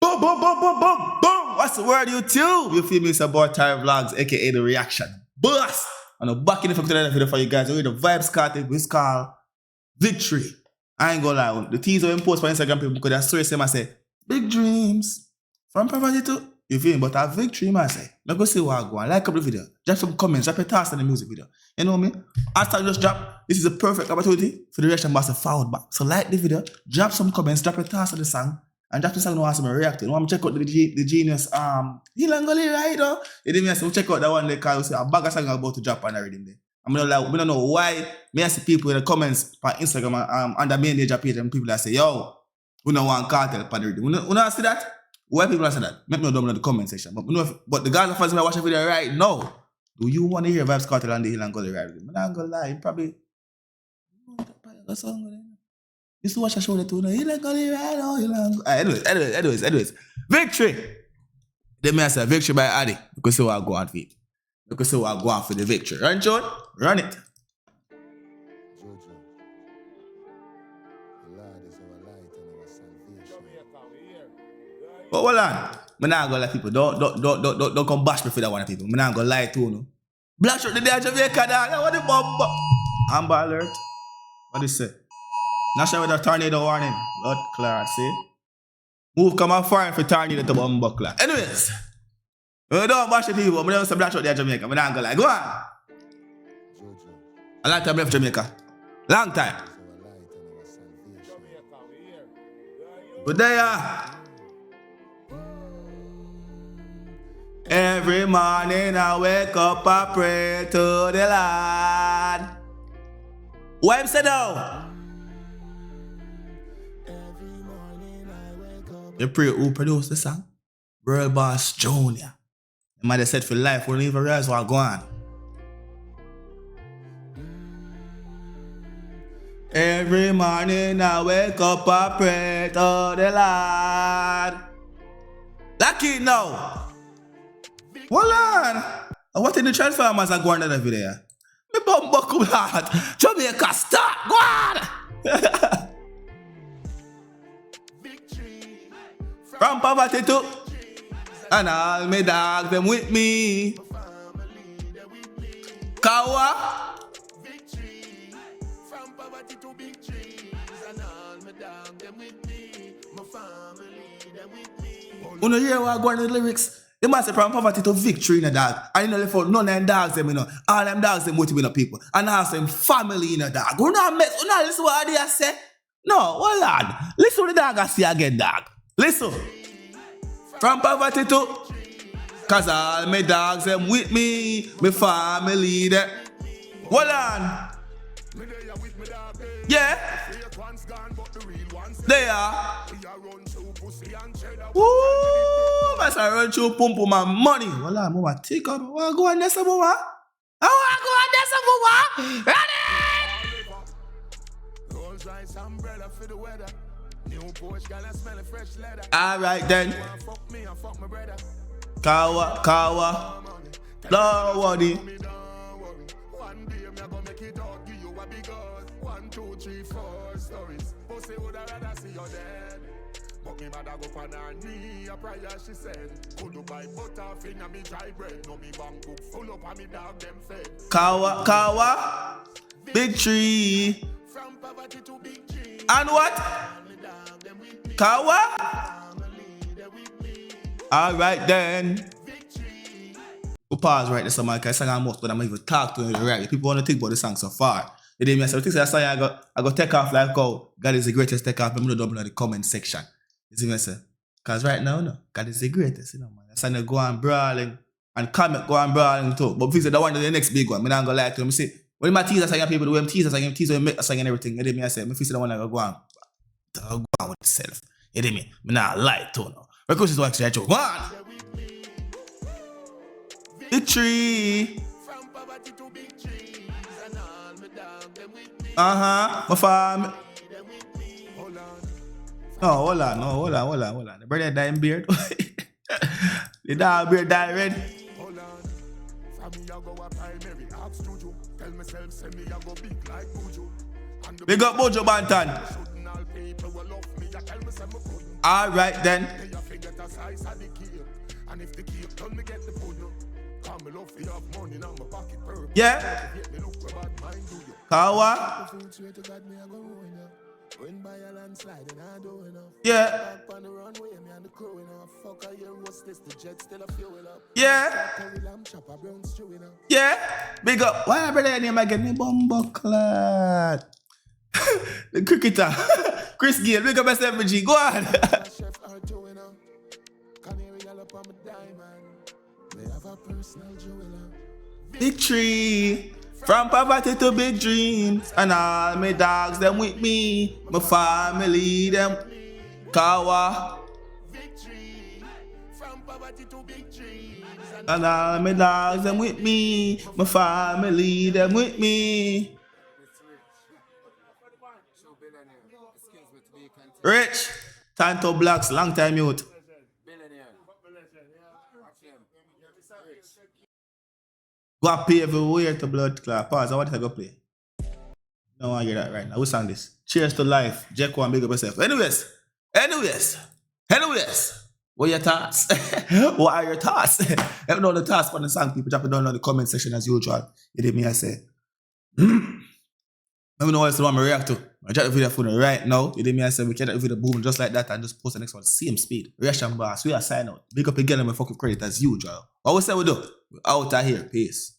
Boom, boom, boom, boom, boom, boom. What's the word, YouTube? You feel me? It's about TyrekeReacts, aka the reaction. Boss! And I'm back in the video for you guys. We're the Vybz Kartel, it's called Victory. I ain't gonna lie. The teaser we post for Instagram people because that's so I say, big dreams from poverty to, you feel me? But a victory, I say. Let's go see what I go on. Like a couple of video. Drop some comments, drop a task in the music video. You know what I mean? After just drop, this is a perfect opportunity for the reaction master forward back. So like the video, drop some comments, drop a task of the song, and drop the song and I'm reacting. I'm check out the genius 𝐑𝐄𝐂𝐓𝐈𝐎𝐍 right now. You didn't say check out that one they call a bag of song about to drop and everything there. I don't know why me I see people in the comments on Instagram and the main page page and people that say, yo, we don't want Kartel pan reading. We don't see that? Why people say that? Make me know down in the comment section. But the guys that fans me watch the video right now, do you want to hear Vybz Kartel and the 𝐑𝐄𝐂𝐓𝐈𝐎𝐍 right? I'm not gonna lie, probably used to watch a show that too. Anyways. Victory! Then me I say victory by Addy. You can see what I go on for it. You can see what I go on for the victory. Run, John? Run it. But hold on. I'm not gonna lie people. Don't come bash me for that one people. I'm not gonna lie too, no. Black shirt the day of Jamaica, dog. What the bomb? Amber alert. What is it? Not sure with a tornado warning. Blood clot, see? Move come on foreign for tornado to bomb buckler. Anyways. We don't bash the people. We don't say black shirt there Jamaica. I'm not gonna lie. Go on. A long time left Jamaica. Long time. Good day, Every morning I wake up, I pray to the Lord. Why am I now? You pray who produced the song? World Boss Junior. You might have said for life, we don't even realize what's going on. Every morning I wake up, I pray to the Lord. Lucky now. Hold on. What in the Transformers are going on the video? Me bum buckle hard. Jamaica start. Go on. From poverty to, and all me dogs them with me. Kawa. From poverty to big trees, and all me dogs them with me. My family them with me. You know hear what going in the lyrics? They must say from poverty to victory in a dog. And you know for none of them dogs them, you know. All them dogs them with me people. And also them family in a dog. You not mess, you not listen what they say. No, hold on. Listen what the dog I see again, dog. Listen. From poverty to, cause all my dogs them with me, my family them. Hold on. Yeah. They are. Woo! I say run through pump my money. Hold on, mama, take up. I want to go on this, mama. Ready? Alright then. Kawa. Don't worry. One day I'm gonna make it out, give you a big house. 1, 2, 3, 4 stories. Pussy would I rather see you dead. But me mother go on her knee, a prayer she said. Could you buy butter, finger me dry bread? No me bank book full up and me dog them fed. Kawa. Big tree. From poverty to big tree. And what? Kawa? Alright then. We'll pause right there, so my song I'm most, but I'm even talk to you right. People want to think about the song so far. They didn't say, I say I got take off like how God is the greatest take off. I'm gonna double in the comment section. You see me say? Cause right now, no, God is the greatest, you know, man. That's why go on brawling and comment go on brawling too. But if the one the next big one, I'm not gonna lie to them. See, when my teaser song people do them teaser song, make a song and everything. You did me I say, me feel the one that go on with itself. You did me? Me not lie to no. Because it's actually I chose. One. Victory. From poverty to big trees and all me dog them with me. My family. Hold on. The brother dying beard. The dog beard die red. Hold on. From me I go a primary ask Juju. Tell myself send me I go big like Buju. Big up Bojo Bantan. Alright then. price of the cake. And if the cake done, me get the food no. Come me love for you have money now my pocket purple. Yeah. Me look for bad mind do you. Kawa. Win by a landslide and I do enough. Yeah. Back on the runway, me and the crew enough. Fuck a year, what's this? The jet still a fuel up. Yeah. Yeah. Big up. Why brother name again? Me Bumbleclad. The cricketer. Chris Gale. Big up SMG. Go on. Victory. From poverty to big dreams, and all my dogs them with me, my family them Kawa. Victory. From poverty to big dreams, and all my dogs them with me, my family them with me. Rich, Tanto Blacks, long time youth. Go and pay everywhere to blood clot. Pause, I want to go play. I don't want to hear that right now. We sang this. Cheers to life. Jekko and big up yourself. Anyways. What are your thoughts? What are your thoughts? Let me know the thoughts on the song, people. Drop it down in the comment section as usual. You did me, I say. Let me know what else you want me to react to. I drop the video for you right now. You did me, I say. We can drop the video boom just like that and just post the next one. Same speed. Reaction boss. We are sign out. Big up again and my fucking credit as usual. What we say we do? We're out of here. Peace.